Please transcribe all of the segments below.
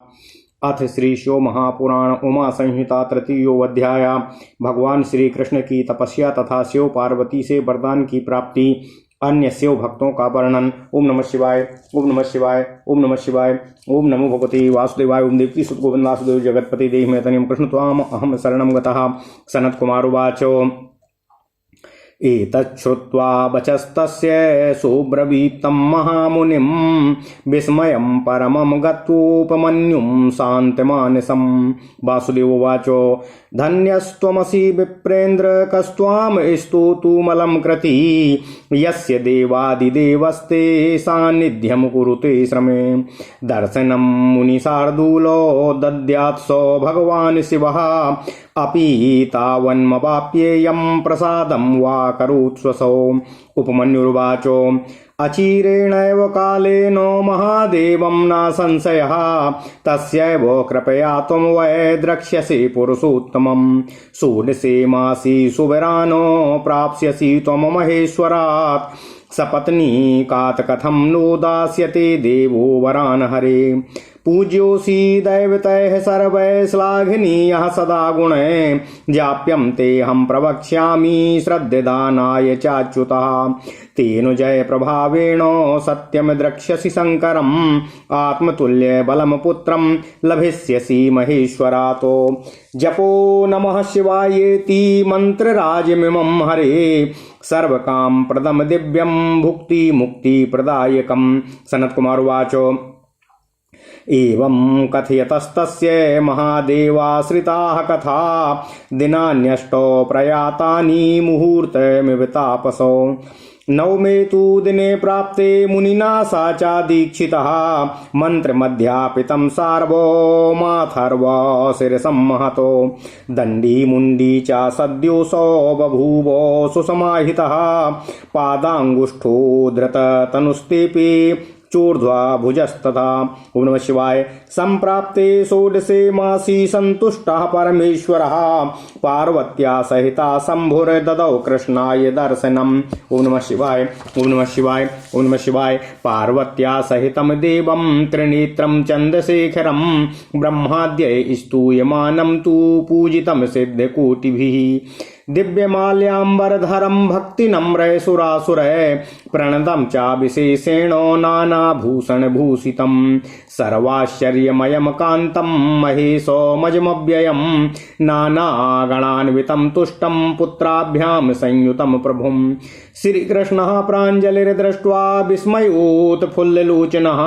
अथ श्री शिव महापुराण उमा संहिता तृतीयोऽध्याय। भगवान श्री कृष्ण की तपस्या तथा शिव पार्वती से वरदान की प्राप्ति, अन्य शिव भक्तों का वर्णन। ओम नमः शिवाय, ओम नमः शिवाय, ओम नमः शिवाय। ओम नमो भगवते वासुदेवाय। ओम देवकी सुत गोविंद वासुदेव जगतपति देहि मे तनिं कृष्ण त्वाम अहम शरणं गतः। सनत्कुमार उवाच एतच्छ्रुत्वा वचस्तस्य सुब्रवीतं महामुनिं विस्मयं परमं गत्वोपमन्युं शान्तमानसं। वासुदेवोवाच धन्यस्त्वमसि विप्रेन्द्र कस्त्वां स्तोतुमलं कृति यस्य देवादिदेवस्ते सान्निध्यं कुरुते श्रमे। दर्शनं मुनिशार्दूलो दद्यात् स भगवान् शिवः अपि तावन्मवाप्येयं प्रसादं वा करोत्स्वसौ। उपमन्युर्वाच अचिरेणैव कालेन महादेवं न संशयः तस्यैव कृपया त्वं वै द्रक्ष्यसि पुरुषोत्तमं। षोडशे मासि सुवरानो प्राप्स्यसि त्वं महेश्वरात् सपत्नीकात् कथं नो दास्यते देवो वरान् हरे। पूज्योऽसि दैवतैः सर्वैः श्लाघनीयः सदा गुणैः जाप्यं तेऽहं प्रवक्ष्यामि श्रद्धदानाय चाच्युतः। तेन जय प्रभावेण सत्यं द्रक्ष्यसि शङ्करम् आत्मतुल्य बलं पुत्रं लभिष्यसि महेश्वरातो। जपो नमः शिवायेति मन्त्रराजमिमं हरे सर्वकाम प्रदम दिव्यं भुक्ति मुक्ति प्रदायकम्। सनत्कुमार उवाच एवं कथयतस्तस्य महादेवाश्रिताः कथा दिनान्यष्टौ प्रयातानि मुहूर्तमिव तापसौ। नवमे तु दिने प्राप्ते मुनिना सा च दीक्षितः मन्त्रमध्यापितं सार्वभौमाथर्व शिरसं महतो। दण्डी मुण्डी च सद्योऽसौ बभूव सुसमाहितः पादाङ्गुष्ठो धृततनुस्तेऽपि चोर्ध्वा भुजस्तथा। ओम नमः शिवाय। संप्राप्ते षोडशे मासि सन्तुष्टः परमेश्वरः पार्वत्या सहिता शम्भुर्ददौ कृष्णाय दर्शनम्। ओम नमः शिवाय, ओम नमः शिवाय, ओम नमः शिवाय। पार्वत्या सहितं देवं त्रिनेत्रं चन्द्रशेखरं ब्रह्माद्यै स्तूयमानं तु पूजितं सिद्धकोटिभिः। दिव्यमाल्याम्बरधरं भक्तिनम्रैः प्रणतं च विशेषेण नानाभूषणभूषितं सर्वाश्चर्यमयं कान्तं महेशमजमव्ययं नानागणान्वितं तुष्टं पुत्राभ्यां संयुतं प्रभुं। श्रीकृष्णः प्राञ्जलिर्दृष्ट्वा विस्मयोत्फुल्ललोचनः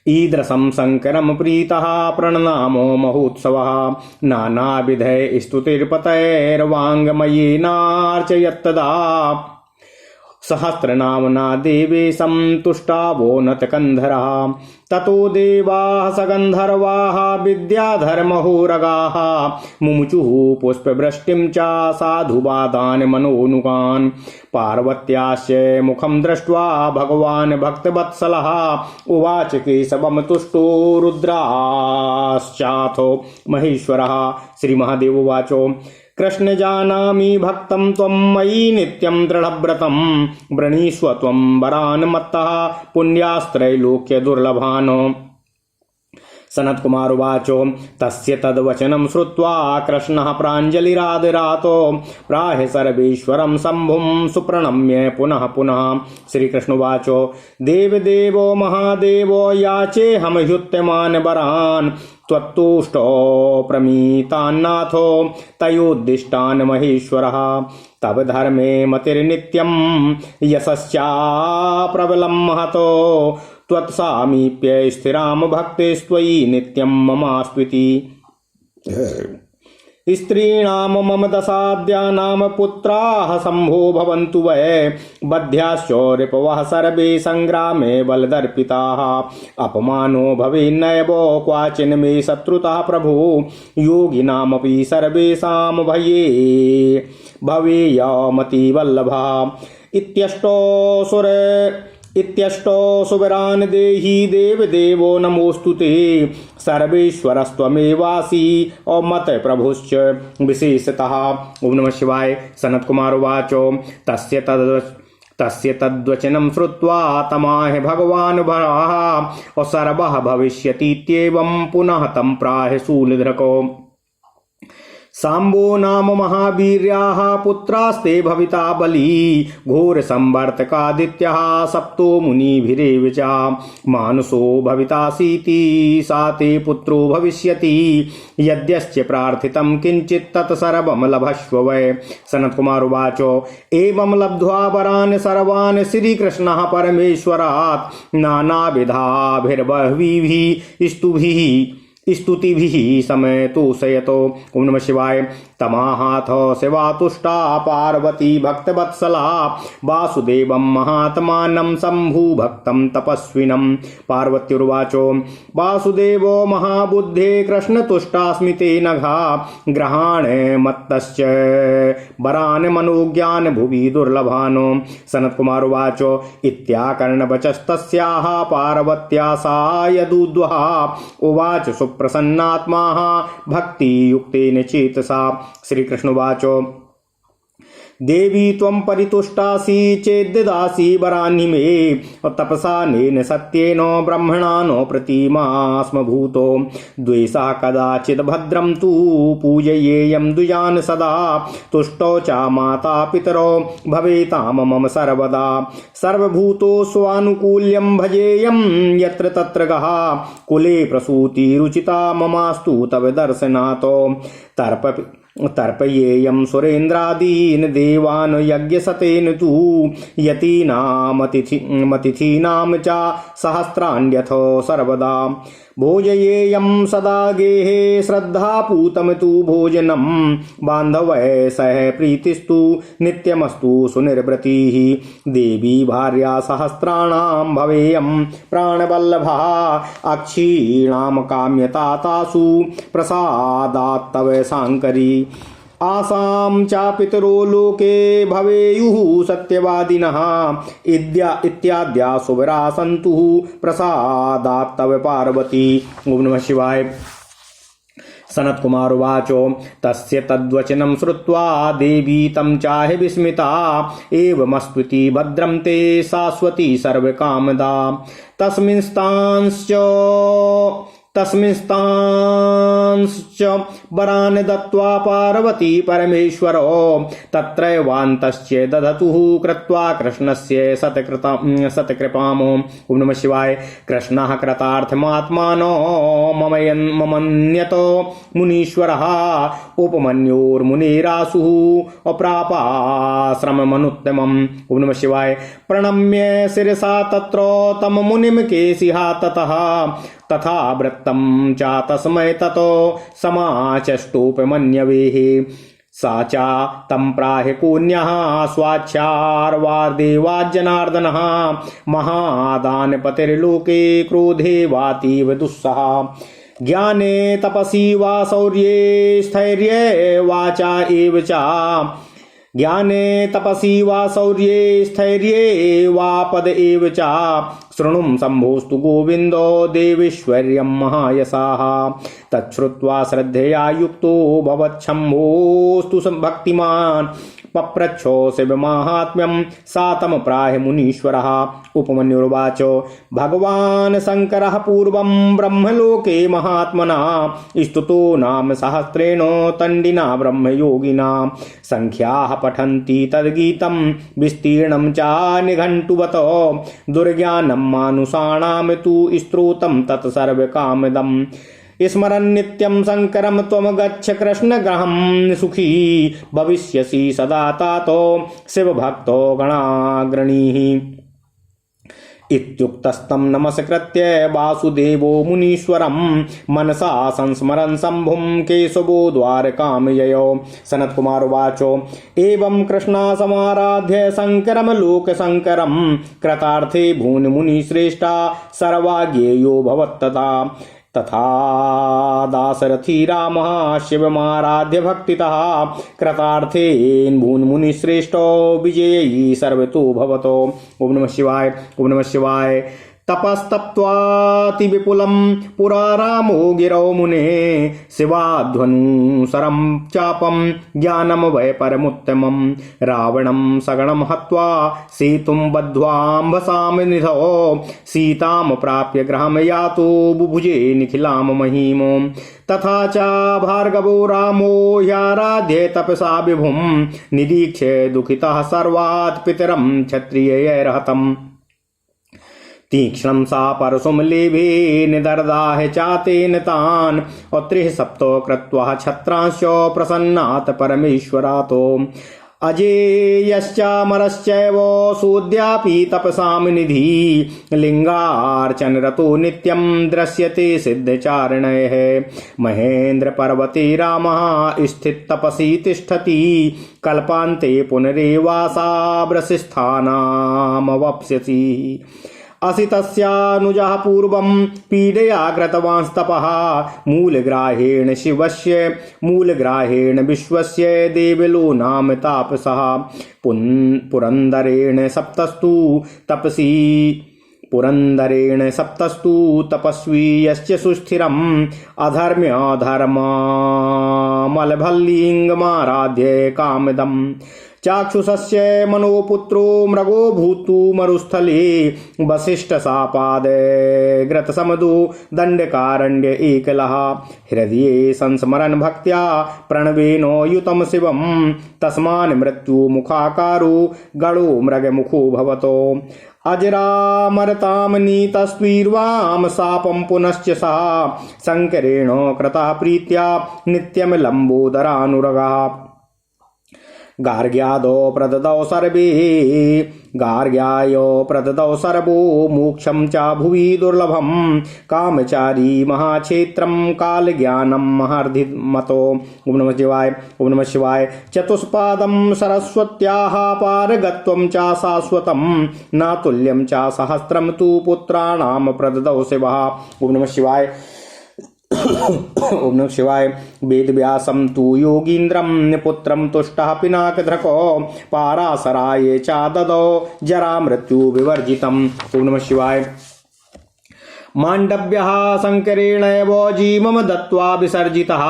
ईदृशं शङ्करं प्रीतः प्रणनामो महोत्सवः। नानाविधैः स्तुतिर्पतैर्वाङ्मयेनार्चयत्तदा सहस्रनाम्ना देवेशं तुष्टावो नतकन्धरः। ततो देवाः सगन्धर्वाः विद्याधर्महोरगाः मुमुचुः पुष्पवृष्टिं च साधुवादान् मनोनुगान्। पार्वत्यास्य मुखं दृष्ट्वा भगवान् भक्तवत्सलः उवाच केशवं तुष्टो रुद्राश्चाथो महेश्वरः। श्रीमहादेव उवाच कृष्ण जानामि भक्तं त्वं मयि नित्यं दृढव्रतं वृणीष्व त्वं वरान् मत्तः पुण्यास्त्रैलोक्य दुर्लभान्। सनत्कुमार उवाच तस्य तद्वचनं श्रुत्वा कृष्णः प्राञ्जलिरादरातो प्राह सर्वेश्वरं शम्भुं सुप्रणम्य पुनः पुनः। श्रीकृष्ण उवाच देवदेवो महादेवो याचेऽहं ह्युत्तमान् वरान् त्वत्तुष्टो प्रमीतान्नाथो तयोद्दिष्टान् महेश्वरः। तव धर्मे मतिर्नित्यं यशश्चा प्रबलं महतो त्वत्सामीप्य स्थिरां भक्तिस्त्वयि नित्यं ममास्त्विति। स्त्रीणां मम दशाद्यानां पुत्राः शम्भो भवन्तु वै बध्याश्च रिपवः सर्वे संग्रामे बलदर्पिताः। अपमानो भवेन्नैव क्वाचिन् मे शत्रुतः प्रभु योगिनामपि सर्वेषां भये भवेयमतिवल्लभः। इत्यष्टो सुवरान् देहि देवदेवो नमोऽस्तु ते सर्वेश्वरस्त्वमेवासि मत प्रभुश्च विशेषतः। ओम नमः शिवाय। सनत्कुमार उवाच तस्य तस्य तद्वचनं श्रुत्वा तमाह भगवान् भराः और सर्वः भविष्यतीत्येवं पुनः तं प्राह शूलधृको। सांबो नाम महावीर्याः पुत्रास्ते भविता बली घोर संवर्तकादित्यः सप्तो मुनिभिरेव च मानुषो भवितासीति सा ते पुत्रो भविष्यति यद्यश्च प्रार्थितं किंचित् तत्सर्वं लभस्व वै। सनत्कुमार उवाच एवं लब्ध्वा वरान् सर्वान् श्रीकृष्णः परमेश्वरात् नानाविधाभिर्बह्वीभिः स्तुतिभिः समतोषयतो। ओम नमः शिवाय। तमाहाथ शिवातुष्टा पार्वती भक्तवत्सला वासुदेवं महात्मानं शंभु भक्तं तपस्विनं। पार्वत्युर्वाचो वासुदेवो महाबुद्धे कृष्णतुष्टास्मि ते नघा ग्रहाण मत्तश्च वरान् मनोज्ञान भुवि दुर्लभानो। सनत्कुमार उवाचो इत्याकर्णवचस्तस्याः पार्वत्या सा यदुद्वः उवाच सुप्रसन्नात्मा भक्तियुक्तेन चेतसा। श्री कृष्ण उवाचो देवी त्वं परितुष्टासि चेद्ददासि वरान्नि मे तपसानेन सत्येन ब्रह्मणा नो प्रतिमास्म भूतो द्वेषः कदाचित् भद्रं तु पूजयेयं द्विजान् सदा तुष्टौ च माता पितरो भवेतां मम सर्वदा सर्वभूतो स्वानुकूल्यं भजेयं यत्र तत्र गः कुले प्रसूति रुचिता ममास्तु तव दर्शनातो तर्पयेयं सुरेन्द्रादीन् देवान् यज्ञसतेन तु यतीनामतिथीनां च सहस्राण्यथो सर्वदा भोजयेयं सदा गेहे श्रद्धापूतं तु भोजनं बान्धवैः सह प्रीतिस्तु नित्यमस्तु सुनिर्वृतिः देवी भार्या सहस्राणां भवेयं प्राणवल्लभः अक्षीणां काम्यता तासु प्रसादात्तव साङ्करी आसां च पितरो लोके भवेयुः सत्यवादिनः इत्याद्या सुवरा सन्तु प्रसादात् तव पार्वती। ओम नमः शिवाय। सनत्कुमार उवाचो तस्य तद्वचनं श्रुत्वा देवी तं चाह विस्मिता एवमस्त्विति भद्रं ते शाश्वती सर्वकामदा तस्मिंस्तांश्च वरान् दत्त्वा पार्वती परमेश्वरो तत्रैवान्तश्च दधतुः कृत्वा कृष्णस्य सत्कृपामो। ओम नमः शिवाय। कृष्णः कृतार्थमात्मानो ममन्यतो मुनीश्वरः उपमन्योर्मुनिरासुः अप्रापाश्रममनुत्तमम्। ओम नमः शिवाय। प्रणम्य शिरसा तत्र तं मुनिं केशिहा तथा वृत्तं च तस्मै ततो समाचष्टोपमन्यवेः सा च तं प्राह कून्यः स्वाच्छार्वार्देवाज्जनार्दनः महादानपतिर्लोके क्रोधे वातीव दुस्सहा ज्ञाने तपसि वा शौर्ये स्थैर्ये वाचा एव च ज्ञाने तपसि वा शौर्ये स्थैर्ये वा पद एव च शृणुं शम्भोस्तु गोविन्दो देवीश्वर्यं महायशाः तच्छ्रुत्वा श्रद्धया युक्तो भवच्छम्भोस्तु भक्तिमान् पप्रच्छो शिवमाहात्म्यं सातम प्राह मुनीश्वरः। उपमन्युर्वाच भगवान् शङ्करः पूर्वं ब्रह्मलोके महात्मना स्तुतो नाम सहस्रेण तण्डिना ब्रह्मयोगिना संख्याः पठन्ति तद्गीतं विस्तीर्णं च निघण्टुवत् दुर्ज्ञानं मानुषाणां तु स्त्रोतं तत्सर्वकामदम् स्मरन् नित्यं शङ्करं त्वं गच्छ कृष्णगृहं सुखी भविष्यसि सदा तातो शिवभक्तो गणाग्रणीः। इत्युक्तस्तं नमस्कृत्य वासुदेवो मुनीश्वरं मनसा संस्मरन् शम्भुं केशवो द्वारकां ययौ। सनत्कुमार उवाचो एवं कृष्णासमाराध्य शङ्करं लोकशङ्करं कृतार्थे भून् मुनिश्रेष्ठा सर्वाज्ञेयो भवत्तथा तथा दाशरथी रामः शिवमाराध्य भक्तितः कृतार्थेन भून् मुनिश्रेष्ठो विजयी सर्वतो भवतो। ओम नमः शिवाय। ओम नमः शिवाय। तपस्तप्त्वाति विपुलं पुरा रामो गिरौ मुने शिवाध्वनुसरं चापं ज्ञानं वै परमुत्तमं रावणं सगणं हत्वा सेतुं बद्ध्वाम्भसां निधौ सीतां प्राप्य गृहं यातो बुभुजे निखिलां महिमो तथा च भार्गवो रामो ह्याराध्ये तपसा विभुं निरीक्ष्य दुःखितः सर्वात् पितरं क्षत्रियैर्हतम् तीक्ष्णं सा परशुं लेभे निदर्दाह चातेन तान् औत्रिः सप्तो कृत्वा छत्रांश्च प्रसन्नात् परमेश्वरातो अजेयश्चामरश्चैव सूद्यापि तपसां निधि लिंगार्चनरतो नित्यं दृश्यते सिद्धचारणैः महेन्द्र पर्वते रामः स्थित तपसि तिष्ठति कल्पान्ते पुनरेवासा वृषस्थानामवाप्स्यति असितस्यानुजः पूर्वं पीडया कृतवांस्तपः मूलग्राहेण विश्वस्य देवलो नाम तापसः पुरन्दरेण सप्तस्तु तपस्वी यस्य सुस्थिरम् अधर्म्यधर्ममलभल्लिङ्गमाराध्य कामदम् चाक्षुषस्य मनोपुत्रो मृगो भूतु मरुस्थले वसिष्ठसापाद ग्रतसमदो दण्डकारण्य एकलः हृदये संस्मरन् भक्त्या प्रणवेन युतं शिवं तस्मान् मृत्युमुखाकारो गणो मृगमुखो भवतो अजरामरतां नीतस्त्वीर्वां शापं पुनश्च सा शङ्करेण कृता प्रीत्या नित्यं लम्बोदरानुरगः गार्ग्यायो प्रददौ सर्वो मोक्षं च भुवि दुर्लभं कामचारी महाक्षेत्रं कालज्ञानं महर्धिमतो ओम नमः शिवाय चतुष्पादं सरस्वत्याः पारगत्वं च शाश्वतं न तुल्यं च सहस्रं तु पुत्राणां प्रददौ शिवः ओम नमः शिवाय ओम नमः शिवाय वेदव्यासं तु योगीन्द्रं पुत्रं तुष्टः पिनाकधृको पारासराय च ददौ जरा मृत्यु विवर्जितम् ओम नमः शिवाय माण्डव्यः शङ्करेणैव जीवं दत्त्वा विसर्जितः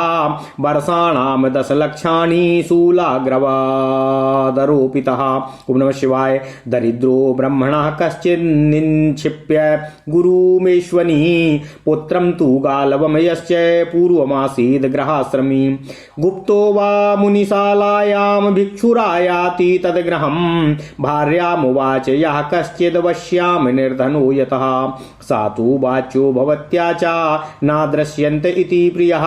वर्षाणां 10 लक्षाणि शूलाग्रवादरोपितः ओम नमः शिवाय दरिद्रो ब्रह्मणः कश्चिन् निक्षिप्य गुरुमेश्वनी पुत्रं तु गालवं यश्च पूर्वमासीद् गृहाश्रमी गुप्तो वा मुनिशालायां भिक्षुरायाति तद्गृहं भार्यामुवाच यः कश्चिदवश्यां निर्धनो यतः सा तु वाच्यो भवत्या च नादृश्यन्त इति प्रियः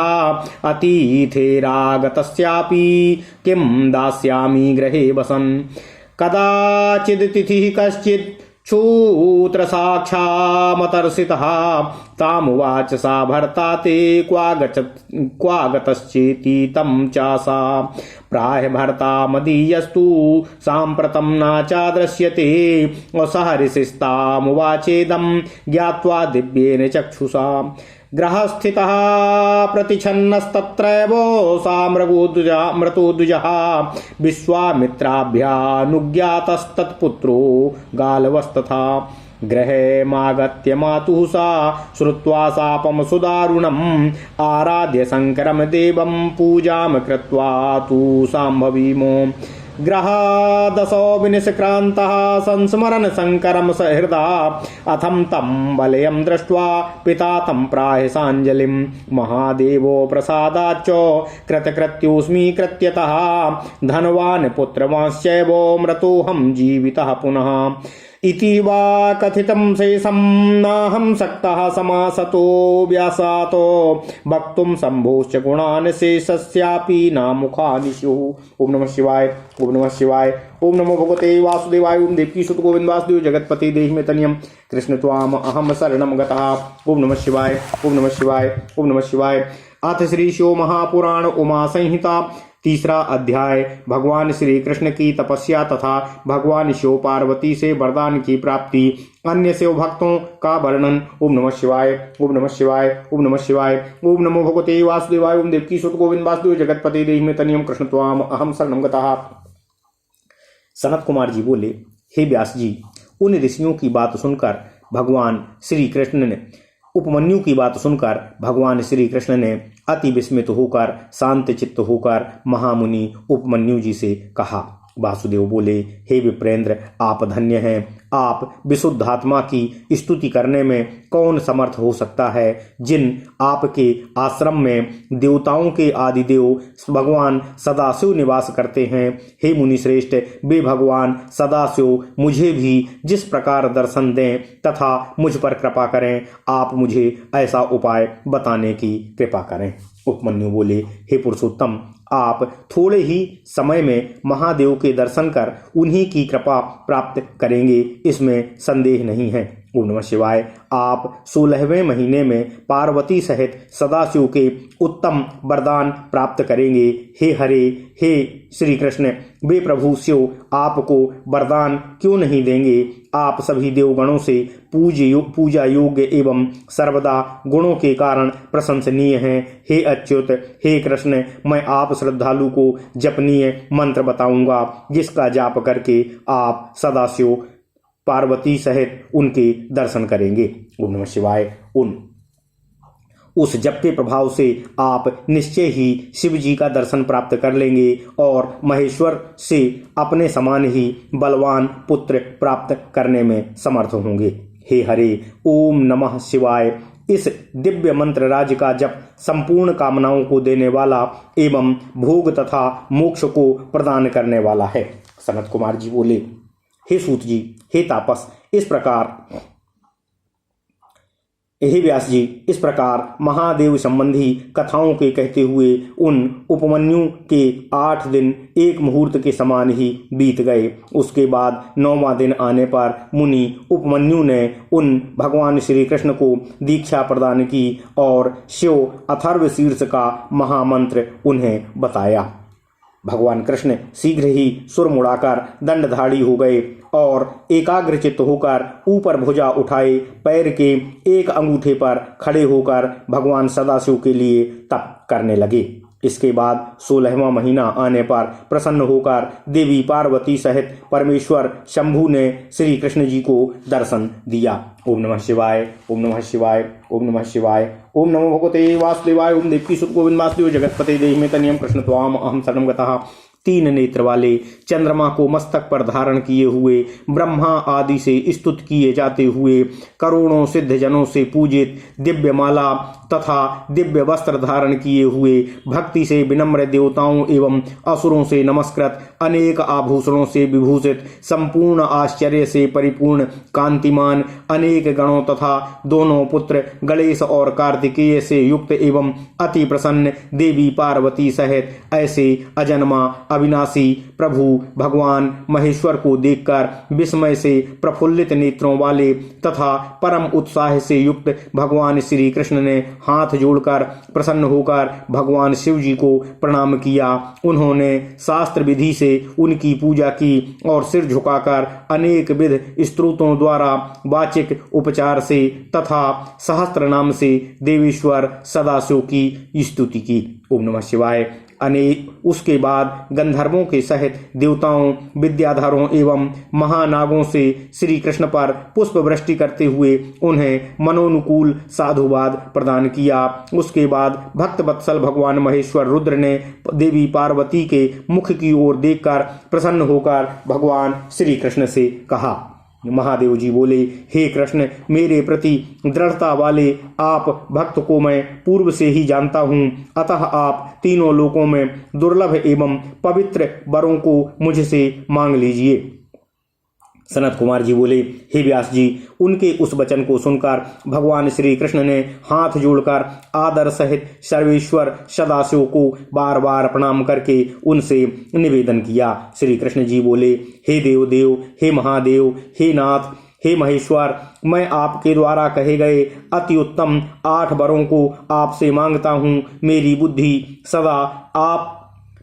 अतिथेरागतस्यापि किं दास्यामि गृहे वसन् कदाचिद् कश्चित् क्षूत्रसाक्षामतर्षितः तामुवाच सा भर्ता ते क्वागतश्चेति तं चासा प्राह भर्ता मदीयस्तु साम्प्रतं न चादृश्यते सहरिषिस्तामुवाचेदं ज्ञात्वा दिव्येन चक्षुषा ग्रहस्थितः प्रतिछन्नस्तत्रैव सा मृतोद्विजः विश्वामित्राभ्यानुज्ञातस्तत्पुत्रो गालवस्तथा गृहमागत्य मातुः सा श्रुत्वा शापं सुदारुणम् आराध्य शङ्करं देवं पूजां कृत्वा तु साम्भवीमो ग्रहादशो विनिष्क्रान्तः संस्मरन् शङ्करं सहृदा अथं तं वलयं दृष्ट्वा पिता तं प्राहिसाञ्जलिं महादेवो प्रसादाच्च कृतकृत्योऽस्मि कृत्यतः धनवान् पुत्रवांश्चैव मृतोऽहं जीवितः पुनः इति वा कथितं शेषं नाहं शक्तः समासतो व्यासातो वक्तुं शम्भोश्च गुणान् शेषस्यापि नामुखानि स्युः ओम नमः शिवाय ओम नमः शिवाय ओम नमो भगवते वासुदेवाय ओम देवकीसुत गोविन्द वासुदेव जगत्पते देहि मे तनियं कृष्ण त्वाम अहं शरणं गतः ओम नमः शिवाय ओम नमः शिवाय ओम नमः शिवाय अथ श्री शिव महापुराण उमा संहिता तीसरा अध्याय भगवान श्री कृष्ण की तपस्या तथा भगवान शिव पार्वती से वरदान की प्राप्ति अन्य शिव भक्तों का वर्णन ओम नमः शिवाय ओम नमः शिवाय ओम नमः शिवाय ओम नमो भगवते वासुदेवाय ओम देवकी सुत गोविंद वासुदेव जगतपते देहि मे तनियम कृष्ण त्वाम अहम शरणं गतः। सनत कुमार जी बोले, हे व्यास जी, उन ऋषियों की बात सुनकर भगवान श्री कृष्ण ने उपमन्यु की बात सुनकर भगवान श्री कृष्ण ने अति विस्मित होकर शांत चित्त होकर महामुनि उपमन्यु जी से कहा। वासुदेव बोले, हे विप्रेंद्र, आप धन्य हैं। आप विशुद्ध आत्मा की स्तुति करने में कौन समर्थ हो सकता है। जिन आपके आश्रम में देवताओं के आदिदेव भगवान सदाशिव निवास करते हैं, हे मुनि श्रेष्ठ, वे भगवान सदाशिव मुझे भी जिस प्रकार दर्शन दें तथा मुझ पर कृपा करें, आप मुझे ऐसा उपाय बताने की कृपा करें। उपमन्यु बोले, हे पुरुषोत्तम, आप थोड़े ही समय में महादेव के दर्शन कर उन्हीं की कृपा प्राप्त करेंगे, इसमें संदेह नहीं है। ओम नमः शिवाय। आप 16वें महीने में पार्वती सहित सदाशिव के उत्तम वरदान प्राप्त करेंगे। हे हरे, हे श्री कृष्ण, वे प्रभु शिव आपको वरदान क्यों नहीं देंगे। आप सभी देवगणों से पूजा योग्य एवं सर्वदा गुणों के कारण प्रशंसनीय हैं। हे अच्युत, हे कृष्ण, मैं आप श्रद्धालु को जपनीय मंत्र बताऊंगा, जिसका जाप करके आप सदाशिव पार्वती सहित उनके दर्शन करेंगे। ओम नमः शिवाय। उस जप के प्रभाव से आप निश्चय ही शिव जी का दर्शन प्राप्त कर लेंगे और महेश्वर से अपने समान ही बलवान पुत्र प्राप्त करने में समर्थ होंगे। हे हरे, ओम नमः शिवाय। इस दिव्य मंत्र राज का जप संपूर्ण कामनाओं को देने वाला एवं भोग तथा मोक्ष को प्रदान करने वाला है। सनत कुमार जी बोले, हे सूत जी, हे तापस, हे व्यास जी, इस प्रकार महादेव संबंधी कथाओं के कहते हुए उन उपमन्यु के 8 दिन एक मुहूर्त के समान ही बीत गए। उसके बाद 9वां दिन आने पर मुनि उपमन्यु ने उन भगवान श्री कृष्ण को दीक्षा प्रदान की और शिव अथर्व शीर्ष का महामंत्र उन्हें बताया। भगवान कृष्ण शीघ्र ही सुर मुड़ाकर दंडधारी हो गए और एकाग्रचित्त होकर ऊपर भुजा उठाए पैर के एक अंगूठे पर खड़े होकर भगवान सदाशिव के लिए तप करने लगे। इसके बाद 16वां महीना आने पर प्रसन्न होकर देवी पार्वती सहित परमेश्वर शंभु ने श्री कृष्ण जी को दर्शन दिया। ओम नमः शिवाय, ओम नमः शिवाय, ओम नमः शिवाय। ओम नमो भगवते वासुदेवाय। ओम देवकी सुत गोविंद वासुदेव जगतपते देहि में तनियम कृष्ण त्वाम अहम शरणं गतः। 3 नेत्र वाले चंद्रमा को मस्तक पर धारण किए हुए ब्रह्मा आदि से स्तुत किए जाते हुए करोड़ों सिद्ध जनों से पूजित दिव्य माला तथा दिव्य वस्त्र धारण किए हुए भक्ति से विनम्र देवताओं एवं असुरों से नमस्कृत अनेक आभूषणों से विभूषित संपूर्ण आश्चर्य से परिपूर्ण कांतिमान अनेक गणों तथा दोनों पुत्र गणेश और कार्तिकेय से युक्त एवं अति प्रसन्न देवी पार्वती सहित ऐसे अजन्मा अविनाशी प्रभु भगवान महेश्वर को देखकर विस्मय से प्रफुल्लित नेत्रों वाले तथा परम उत्साह से युक्त भगवान श्री कृष्ण ने हाथ जोड़कर प्रसन्न होकर भगवान शिव जी को प्रणाम किया। उन्होंने शास्त्र विधि से उनकी पूजा की और सिर झुकाकर अनेक विध स्तोत्रों द्वारा वाचिक उपचार से तथा सहस्त्र नाम से देवेश्वर सदाशिव की स्तुति की। ओम नमः शिवाय। उसके बाद गंधर्वों के सहित देवताओं विद्याधरों एवं महानागों से श्री कृष्ण पर पुष्प वृष्टि करते हुए उन्हें मनोनुकूल साधुवाद प्रदान किया। उसके बाद भक्त वत्सल भगवान महेश्वर रुद्र ने देवी पार्वती के मुख की ओर देखकर प्रसन्न होकर भगवान श्री कृष्ण से कहा। महादेव जी बोले, हे कृष्ण, मेरे प्रति दृढ़ता वाले आप भक्त को मैं पूर्व से ही जानता हूँ, अतः आप तीनों लोकों में दुर्लभ एवं पवित्र वरों को मुझसे मांग लीजिए। सनत कुमार जी बोले, हे व्यास जी, उनके उस वचन को सुनकर भगवान श्री कृष्ण ने हाथ जोड़कर आदर सहित सर्वेश्वर सदाशिव को बार बार प्रणाम करके उनसे निवेदन किया। श्री कृष्ण जी बोले, हे देव, हे महादेव, हे नाथ, हे महेश्वर, मैं आपके द्वारा कहे गए अति उत्तम 8 वरों को आपसे मांगता हूँ।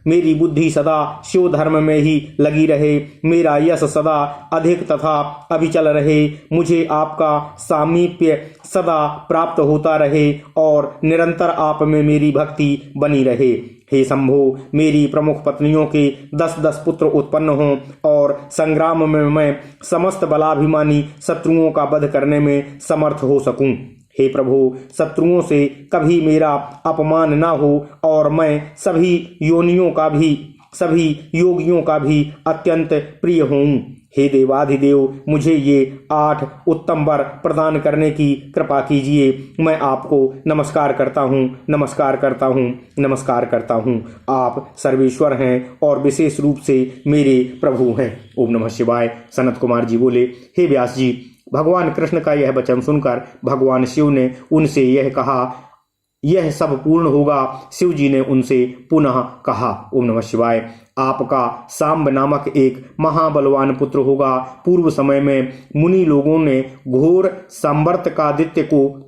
मेरी बुद्धि सदा शिव धर्म में ही लगी रहे, मेरा यश सदा अधिक तथा अभिचल रहे, मुझे आपका सामीप्य सदा प्राप्त होता रहे और निरंतर आप में मेरी भक्ति बनी रहे। हे शंभो, मेरी प्रमुख पत्नियों के 10-10 पुत्र उत्पन्न हों और संग्राम में मैं समस्त बलाभिमानी शत्रुओं का वध करने में समर्थ हो सकूं। हे प्रभु, शत्रुओं से कभी मेरा अपमान न हो और मैं सभी योगियों का भी अत्यंत प्रिय हूँ। हे देवाधिदेव, मुझे ये 8 उत्तम वर प्रदान करने की कृपा कीजिए। मैं आपको नमस्कार करता हूँ, नमस्कार करता हूँ, नमस्कार करता हूँ। आप सर्वेश्वर हैं और विशेष रूप से मेरे प्रभु हैं। ओम नमः शिवाय। सनत कुमार जी बोले, हे व्यास जी, भगवान कृष्ण का यह वचन सुनकर भगवान शिव ने उनसे यह कहा, यह सब पूर्ण होगा। शिव जी ने उनसे पुनः कहा, ओम नमः शिवाय, आपका सांब नामक एक महाबलवान पुत्र होगा। पूर्व समय में मुनि लोगों ने घोर संवर्तकादित्य को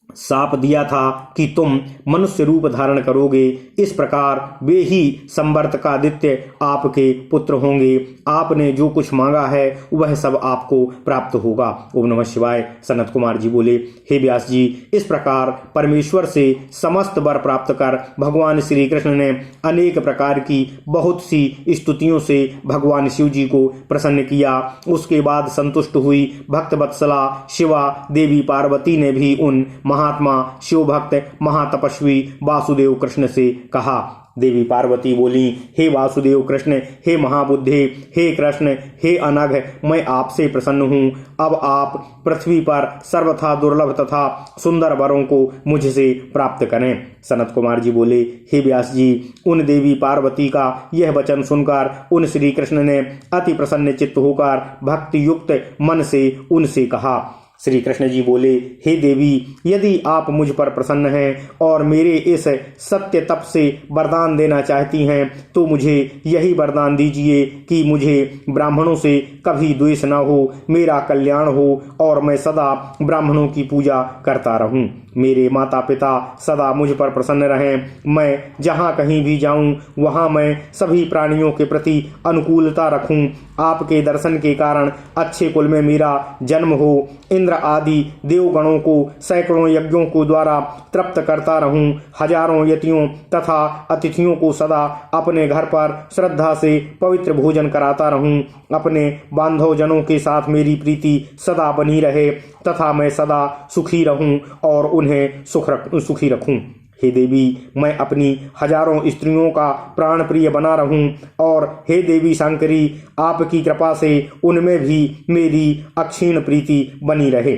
साप दिया था कि तुम मनुष्य रूप धारण करोगे। इस प्रकार वे ही संवर्तकादित्य आपके पुत्र होंगे। आपने जो कुछ मांगा है वह सब आपको प्राप्त होगा। ओम नमः शिवाय। सनत कुमार जी बोले, हे व्यास जी, इस प्रकार परमेश्वर से समस्त वर प्राप्त कर भगवान श्री कृष्ण ने अनेक प्रकार की बहुत सी स्तुतियों से भगवान शिव जी को प्रसन्न किया। उसके बाद संतुष्ट हुई भक्त वत्सला शिवा देवी पार्वती ने भी उन महात्मा शिव भक्त महातपस्वी वासुदेव कृष्ण से कहा। देवी पार्वती बोली, हे वासुदेव कृष्ण, हे महाबुद्धे, हे कृष्ण, हे अनघ, मैं आपसे प्रसन्न हूँ। अब आप पृथ्वी पर सर्वथा दुर्लभ तथा सुंदर वरों को मुझसे प्राप्त करें। सनत कुमार जी बोले, हे व्यास जी, उन देवी पार्वती का यह वचन सुनकर उन श्री कृष्ण ने अति प्रसन्न चित्त होकर भक्ति युक्त मन से उनसे कहा। श्री कृष्ण जी बोले, हे देवी, यदि आप मुझ पर प्रसन्न हैं और मेरे इस सत्य तप से वरदान देना चाहती हैं तो मुझे यही वरदान दीजिए कि मुझे ब्राह्मणों से कभी द्वेष न हो, मेरा कल्याण हो और मैं सदा ब्राह्मणों की पूजा करता रहूं। मेरे माता पिता सदा मुझ पर प्रसन्न रहें। मैं जहाँ कहीं भी जाऊं वहाँ मैं सभी प्राणियों के प्रति अनुकूलता रखूं। आपके दर्शन के कारण अच्छे कुल में मेरा जन्म हो। इंद्र आदि देवगणों को सैकड़ों यज्ञों को द्वारा तृप्त करता रहूं। हजारों यतियों तथा अतिथियों को सदा अपने घर पर श्रद्धा से पवित्र भोजन कराता रहूं। अपने बांधव जनों के साथ मेरी प्रीति सदा बनी रहे तथा मैं सदा सुखी रहूं और उन्हें सुखी रखूं। हे देवी, मैं अपनी हजारों स्त्रियों का प्राण प्रिय बना रहूं और हे देवी शंकरी, आपकी कृपा से उनमें भी मेरी अक्षीण प्रीति बनी रहे।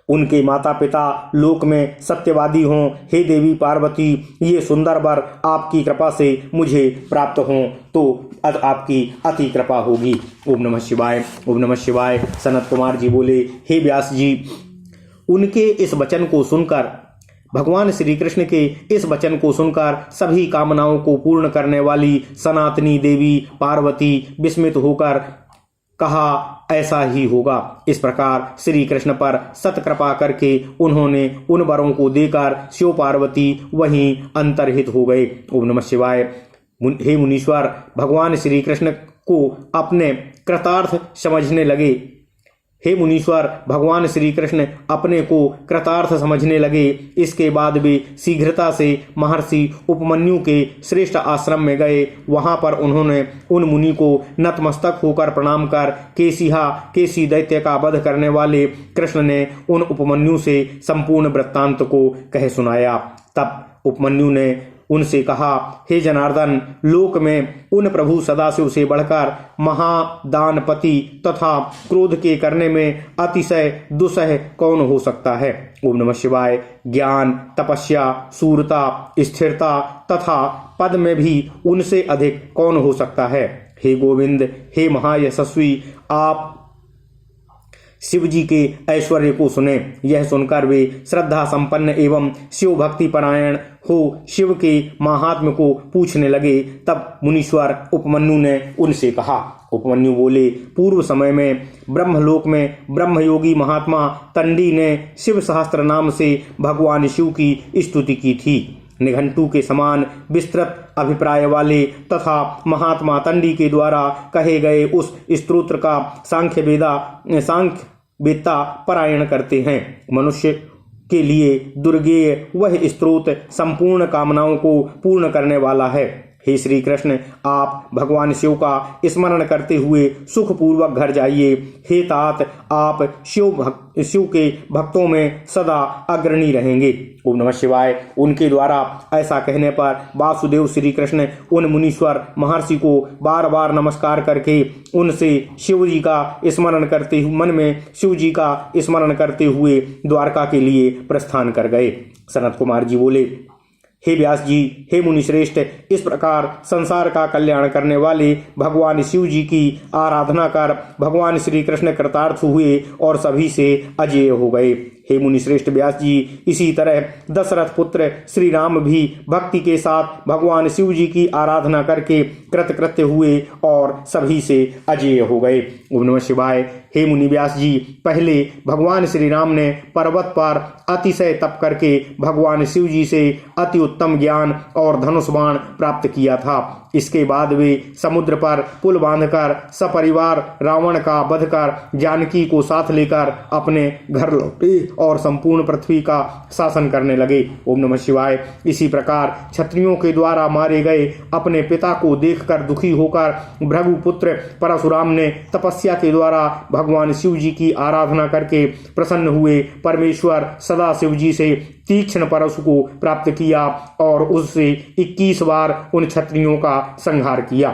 उनके माता पिता लोक में सत्यवादी हों। हे देवी पार्वती, ये सुंदर वर आपकी कृपा से मुझे प्राप्त हों तो आपकी अति कृपा होगी। ओम नमः शिवाय। ओम नमः शिवाय। सनत कुमार जी बोले, हे व्यास जी, उनके इस वचन को सुनकर भगवान श्री कृष्ण के इस वचन को सुनकर सभी कामनाओं को पूर्ण करने वाली सनातनी देवी पार्वती विस्मित होकर कहा, ऐसा ही होगा। इस प्रकार श्री कृष्ण पर सत कृपा करके उन्होंने उन वरों को देकर शिव पार्वती वहीं अंतर्हित हो गए। ओम नमः शिवाय। हे मुनीश्वर, भगवान श्री कृष्ण को अपने कृतार्थ समझने लगे। हे मुनीश्वर, भगवान श्री कृष्ण अपने को कृतार्थ समझने लगे। इसके बाद वे शीघ्रता से महर्षि उपमन्यु के श्रेष्ठ आश्रम में गए। वहां पर उन्होंने उन मुनि को नतमस्तक होकर प्रणाम कर केसी दैत्य का वध करने वाले कृष्ण ने उन उपमन्यु से संपूर्ण वृत्तांत को कह सुनाया। तब उपमन्यु ने उनसे कहा, हे जनार्दन, लोक में उन प्रभु सदाशिव से बढ़कर महादानपति तथा क्रोध के करने में अतिशय दुसह कौन हो सकता है। ओम नमः शिवाय। ज्ञान, तपस्या, सूरता, स्थिरता तथा पद में भी उनसे अधिक कौन हो सकता है। हे गोविंद, हे महायशस्वी, आप शिव जी के ऐश्वर्य को सुने। यह सुनकर वे श्रद्धा संपन्न एवं शिव भक्ति परायण हो शिव के महात्म्य को पूछने लगे। तब मुनीश्वर उपमन्यु ने उनसे कहा। उपमन्यु बोले, पूर्व समय में ब्रह्मलोक में ब्रह्मयोगी महात्मा तंडी ने शिव सहस्त्र नाम से भगवान शिव की स्तुति की थी। निघंटू के समान विस्तृत अभिप्राय वाले तथा महात्मा तंडी के द्वारा कहे गए उस स्तोत्र का सांख्य वेदता परायण करते हैं। के लिए दुर्गेय वह स्रोत संपूर्ण कामनाओं को पूर्ण करने वाला है। हे श्री कृष्ण, आप भगवान शिव का स्मरण करते हुए सुखपूर्वक घर जाइए। हे तात, आप शिव के भक्तों में सदा अग्रणी रहेंगे। ओम नमः शिवाय। उनके द्वारा ऐसा कहने पर वासुदेव श्री कृष्ण उन मुनीश्वर महर्षि को बार बार नमस्कार करके उनसे शिव जी का स्मरण करते हुए मन में शिव जी का स्मरण करते हुए द्वारका के लिए प्रस्थान कर गए। सनत कुमार जी बोले, हे व्यास जी, हे मुनिश्रेष्ठ, इस प्रकार संसार का कल्याण करने वाले भगवान शिव जी की आराधना कर भगवान श्री कृष्ण कृतार्थ हुए और सभी से अजेय हो गए। हे मुनिश्रेष्ठ व्यास जी, इसी तरह दशरथ पुत्र श्री राम भी भक्ति के साथ भगवान शिव जी की आराधना करके कृतकृत्य हुए और सभी से अजेय हो गए। ओम नमः शिवाय। हे मुनि व्यास जी, पहले भगवान श्री राम ने पर्वत पर अतिशय तप करके भगवान शिव जी से अति उत्तम ज्ञान और धनुष बाण प्राप्त किया था। इसके बाद वे समुद्र पर पुल बांधकर सपरिवार रावण का वध कर जानकी को साथ लेकर अपने घर लौटे और संपूर्ण पृथ्वी का शासन करने लगे। ओम नमः शिवाय। इसी प्रकार क्षत्रियों के द्वारा मारे गए अपने पिता को देखकर दुखी होकर भृगुपुत्र परशुराम ने तपस्या के द्वारा भगवान शिव जी की आराधना करके प्रसन्न हुए परमेश्वर सदा शिव जी से तीक्ष्ण परशु को प्राप्त किया और उससे 21 बार उन क्षत्रियों का संहार किया।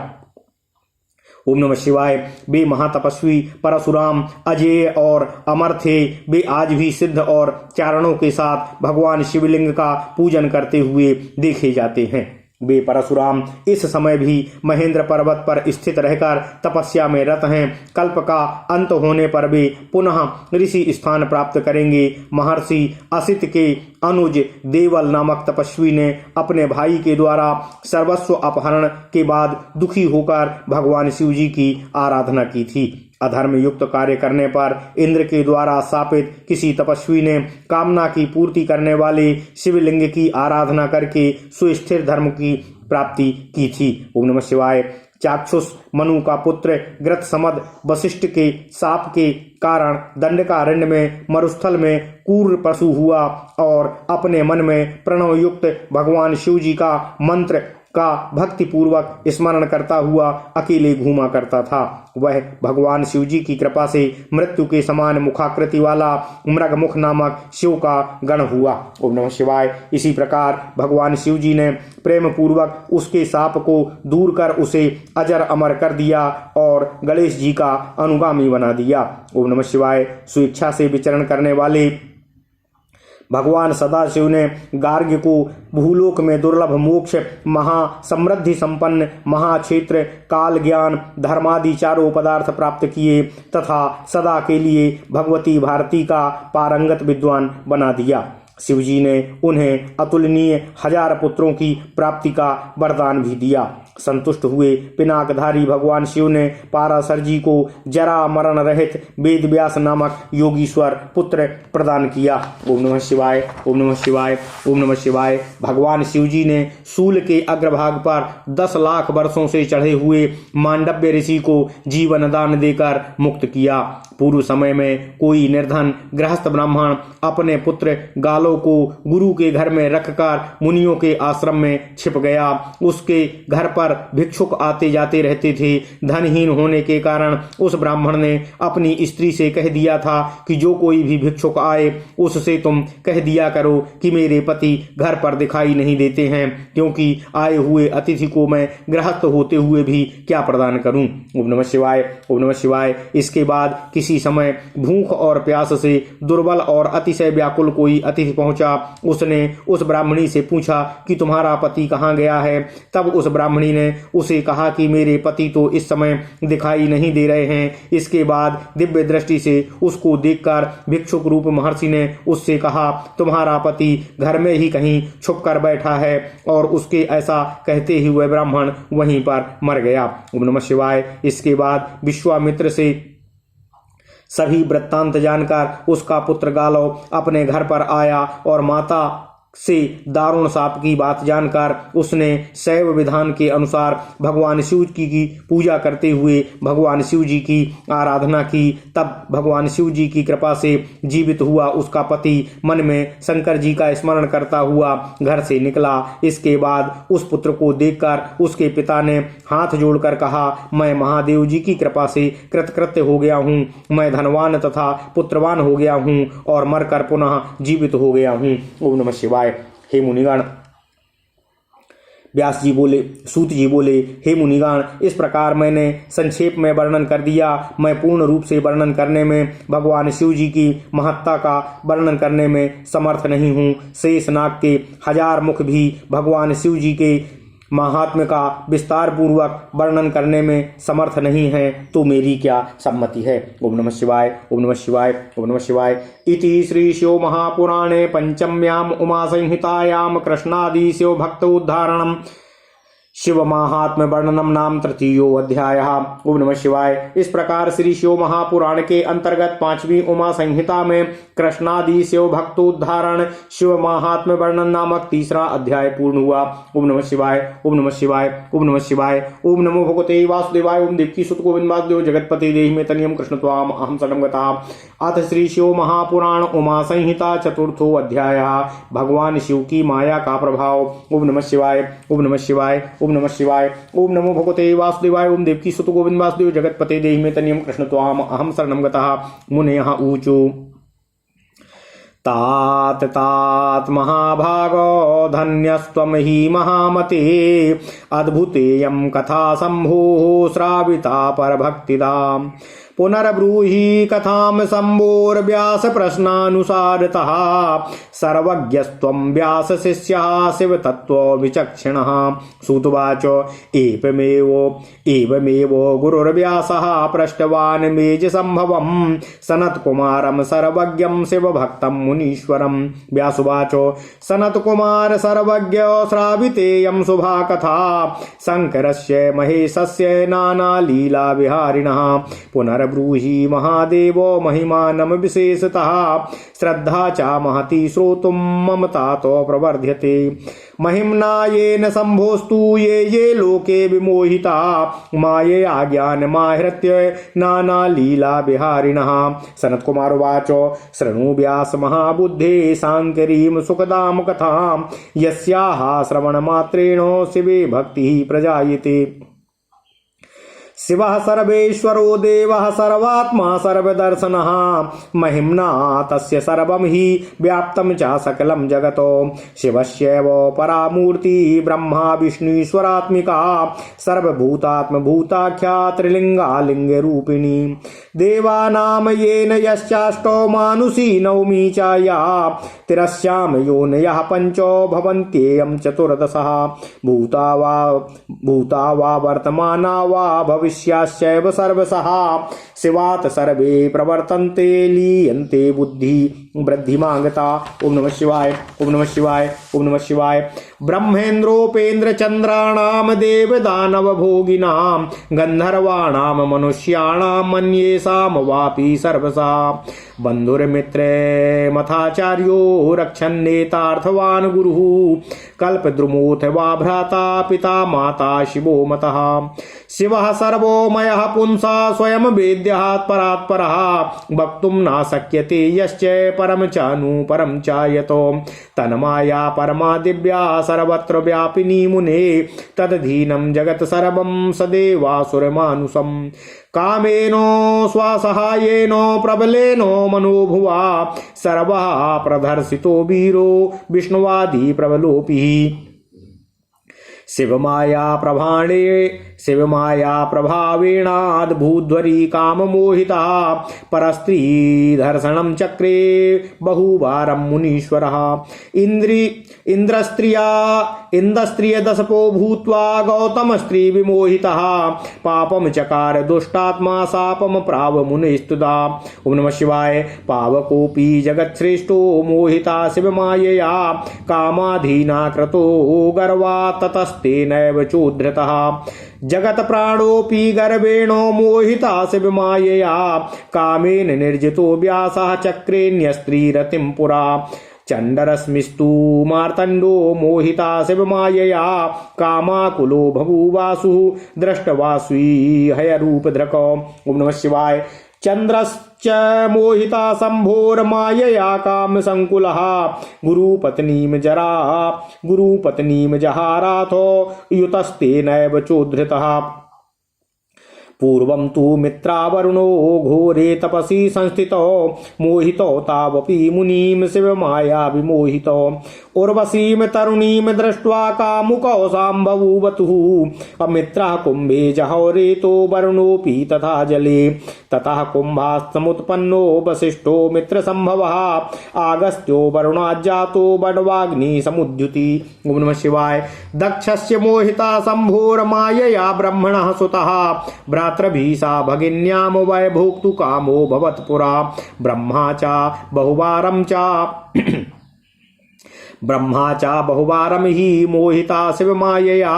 ओम नमः शिवाय। वे महातपस्वी परशुराम अजेय और अमर थे। वे आज भी सिद्ध और चारणों के साथ भगवान शिवलिंग का पूजन करते हुए देखे जाते हैं। वे परशुराम इस समय भी महेंद्र पर्वत पर स्थित रहकर तपस्या में रत हैं। कल्प का अंत होने पर वे पुनः ऋषि स्थान प्राप्त करेंगे। महर्षि असित के अनुज देवल नामक तपस्वी ने अपने भाई के द्वारा सर्वस्व अपहरण के बाद दुखी होकर भगवान शिव जी की आराधना की थी। अधर्म युक्त कार्य करने पर इंद्र के द्वारा शापित किसी तपस्वी ने कामना की पूर्ति करने वाले शिवलिंग की आराधना करके सुस्थिर धर्म की प्राप्ति की थी। ओम नमः शिवाय। चाक्षुष मनु का पुत्र ग्रतसमद वशिष्ठ के शाप के कारण दंडकारण्य में मरुस्थल में क्रूर पशु हुआ और अपने मन में प्रणव युक्त भगवान शिव जी का मंत्र का भक्ति पूर्वक स्मरण करता हुआ अकेले घूमा करता था। वह भगवान शिव जी की कृपा से मृत्यु के समान मुखाकृति वाला मृगमुख नामक शिव का गण हुआ। ओम नमः शिवाय। इसी प्रकार भगवान शिव जी ने प्रेम पूर्वक उसके शाप को दूर कर उसे अजर अमर कर दिया और गणेश जी का अनुगामी बना दिया। ओम नमः शिवाय। स्वेच्छा से विचरण करने वाले भगवान सदाशिव ने गार्ग्य को भूलोक में दुर्लभ मोक्ष, महासमृद्धि संपन्न महाक्षेत्र, काल ज्ञान, धर्मादि चारों पदार्थ प्राप्त किए तथा सदा के लिए भगवती भारती का पारंगत विद्वान बना दिया। शिवजी ने उन्हें अतुलनीय 1000 पुत्रों की प्राप्ति का वरदान भी दिया। संतुष्ट हुए पिनाकधारी भगवान शिव ने पाराशर जी को जरा मरण रहित वेदव्यास नामक योगीश्वर पुत्र प्रदान किया। ओम नमः शिवाय। ओम नमः शिवाय। ओम नमः शिवाय। भगवान शिव जी ने शूल के अग्रभाग पर 10 लाख वर्षों से चढ़े हुए मांडव्य ऋषि को जीवन दान देकर मुक्त किया। पूर्व समय में कोई निर्धन गृहस्थ ब्राह्मण अपने पुत्र गालों को गुरु के घर में रखकर मुनियों के आश्रम में छिप गया। उसके घर पर भिक्षुक आते जाते रहते थे। धनहीन होने के कारण उस ब्राह्मण ने अपनी स्त्री से कह दिया था कि जो कोई भी भिक्षुक आए उससे तुम कह दिया करो कि मेरे पति घर पर दिखाई नहीं देते हैं, क्योंकि आए हुए अतिथि को मैं गृहस्थ होते हुए भी क्या प्रदान करूं। ओम नमः शिवाय। ओम नमः शिवाय। इसके बाद किसी समय भूख और प्यास से दुर्बल और अतिशय व्याकुल कोई अतिथि पहुंचा। उसने उस ब्राह्मणी से पूछा कि तुम्हारा पति कहाँ गया है। तब उस ब्राह्मणी ने उसे कहा कि मेरे पति तो इस समय दिखाई नहीं दे रहे हैं। इसके बाद दिव्य दृष्टि से उसको देखकर भिक्षुक रूप महर्षि ने उससे कहा, तुम्हारा पति घर में ही कहीं छुप कर बैठा है। और उसके ऐसा कहते ही वह ब्राह्मण वहीं पर मर गया। ओम नमः शिवाय। इसके बाद विश्वामित्र से सभी वृत्तांत जानकर उसका पुत्र गालव अपने घर पर आया और माता से दारुण साप की बात जानकर उसने शैव विधान के अनुसार भगवान शिव की पूजा करते हुए भगवान शिव जी की आराधना की। तब भगवान शिव जी की कृपा से जीवित हुआ उसका पति मन में शंकर जी का स्मरण करता हुआ घर से निकला। इसके बाद उस पुत्र को देखकर उसके पिता ने हाथ जोड़कर कहा, मैं महादेव जी की कृपा से कृतकृत्य हो गया हूँ, मैं धनवान तथा पुत्रवान हो गया हूँ और मरकर पुनः जीवित हो गया हूँ। ओम नमः शिवाय। हे मुनिगण, व्यास जी बोले, सूत जी बोले, हे मुनिगण, इस प्रकार मैंने संक्षेप में वर्णन कर दिया। मैं पूर्ण रूप से वर्णन करने में, भगवान शिव जी की महत्ता का वर्णन करने में समर्थ नहीं हूँ। शेषनाग के 1000 मुख भी भगवान शिव जी के महात्म्य का विस्तार पूर्वक वर्णन करने में समर्थ नहीं है, तो मेरी क्या सम्मति है। ओम नमः शिवाय, ओम नमः शिवाय, ओम नमः शिवाय। इति श्री शिव महापुराणे पंचम्याम उमा संहितायाम कृष्णादि शिव भक्त उद्धारणम शिव महात्म्य वर्णनम नाम तृतीयो अध्यायः। ओम नमः शिवाय। इस प्रकार श्री शिव महापुराण के अंतर्गत 5वीं उमा संहिता में कृष्णादि शिव भक्तोद्धारण शिव महात्म्य वर्णन नामक 3रा अध्याय पूर्ण हुआ। ओम नमः शिवाय, ओम नमः शिवाय, ओम नमः शिवाय। ओम नमो भगवते वासुदेवाय। ओम देवकी सुत गोविंद वासुदेव जगतपते देहि मे तनियम कृष्ण त्वाम अहम शरणं गतः। अथ श्री शिव महापुराण उमा संहिता 4थो अध्यायः। भगवान शिव की माया का प्रभाव। ओम नमः शिवाय, ओम नमः शिवाय, ओम नमः शिवाय। ओम नमो भगवते वासुदेवाय। ओम देवकी सुत गोविंद वासुदेव जगतपते देहि मे तनियम कृष्ण त्वाम अहम शरणं गतः। मुनयः ऊचु, तात तात महाभागो धन्यस्त्वं हि महामते, अद्भुतेयं कथा शम्भोः श्राविता परभक्तिदाम्। पुनर्ब्रूहि कथां शम्भोर्व्यास प्रश्नानुसारतः, सर्वज्ञस्त्वं व्यास शिष्यः शिव तत्त्व विचक्षणः। सूतवाच, एवमेव गुरुर्व्यासः पृष्टवान् मेज संभवम्, सनत्कुमारं सर्वज्ञं शिव भक्तं मुनीश्वरम्। व्यासुवाच, सनत्कुमार सर्वज्ञ श्रावितेयं शुभा कथा, शङ्करस्य महेशस्य नानालीला विहारिणः। पुनर्ब्रूहि महादेवो महिमानं विशेषतः, श्रद्धा च महती श्रोतुं ममता तो प्रवर्ध्यते। महिम्ना येन शम्भोस्तु ये लोके विमोहिता, मायया ज्ञानमाहृत्य नानालीला विहारिणः। सनत्कुमार उवाच, शृणु व्यास महाबुद्धे साङ्करीं सुखदां कथां, यस्याः श्रवणमात्रेण शिवे भक्तिः प्रजायते। शिवः सर्वेश्वरो देवः सर्वात्मा सर्वदर्शनः, महिम्ना तस्य सर्वं हि व्याप्तं च सकलं जगतो। शिवस्यैव परामूर्ति ब्रह्मा विष्णुईश्वरात्मिका, सर्वभूतात्मभूताख्या त्रिलिंगा लिंगरूपिणी। देवानां येन यश्चाष्टौ मानुषी नवमी च या, तिरस्यां योनयः पंचो भवन्त्येयं चतुर्दशः। भूता वा वर्तमाना वा भविष्याश्चैव सर्वशः, शिवात् सर्वे प्रवर्तन्ते लीयन्ते बुद्धि वृद्धिमागता। ओम नमः शिवाय, ओम नमः शिवाय, ओम नमः शिवाय। ब्रह्मेन्द्रोपेन्द्र चंद्राणाम देव दानव भोगिनाम, गंधर्वाणाम मनुष्याणाम मन्येषाम वापि सर्वसा। बंधुर्मित्रे मथाचार्यो रक्षन्नेतार्थवान् गुरुः, कल्पद्रुमोऽथ वा भ्राता पिता माता शिवो मतः। शिवः सर्वोमयः पुंसा स्वयं वेद्यः परात्परः, वक्तुं न शक्यते यश्च परं चानु परं चायतो। तन्माया परमा दिव्या सर्वत्र व्यापिनी मुने, तदधीनं जगत् सर्वं सदेवासुरमानुषम्। कामेनो स्वसहायेनो प्रबलेनो मनोभुवा, सर्वः प्रदर्शितो वीरो विष्णुवादी प्रबलोऽपि। शिवमाया प्रभावेणाद्भूध्वरी काम मोहिता, परस्त्री दर्शनं चक्रे बहुवारं मुनीश्वरः। इंद्रस्त्रिय दशपो भूत्वा गौतम स्त्री विमोहितः, पापम चकार दुष्टात्मा शापम प्राव मुनिस्तुदा। ओम नमः शिवाय। पावकोऽपि जगत्श्रेष्ठो मोहिता शिवमायया, कामाधीना क्रतो गर्वा ततस्तेनैव चोद्धृतः। जगत प्राणोऽपि गर्वेणो मोहिता शिवमायया, कामेन निर्जितो व्यासः चक्रे न्यस्त्रीरतिं पुरा। चंडरश्मिस्तु मार्तंडो मोहिता शिवमायया कामाकुलो बभूवासु दृष्टवासुई हयरूपधृक। ओम नमः शिवाय। चंद्रश्च मोहिता संभोरमायया काम संकुलः गुरुपत्नीं जहाराथो युतस्तेनैव चोद्धृतः। पूर्वं तु मित्रावरुणो घोरे तपसि संस्थितो मोहितो तावपि मुनिं शिवमाया विमोहितो। उर्वशीं तरुणीं दृष्ट्वा कामुकौ साम्बभूवतुः अमित्रः कुम्भे जहौरेतो वरुणोऽपि तथा जले। ततः कुम्भास्तमुत्पन्नो वसिष्ठो मित्रसम्भवः आगस्त्यो वरुणाज्जातो बडवाग्नि समुद्युति। ओम नमः शिवाय। दक्षस्य मोहिता संभोरमायया ब्रह्मणः सुतः भ्रातृभिसा भगिन्याम वै भोक्तु कामो भवत्पुरा। ब्रह्मा च बहुवारं हि मोहिता शिवमायया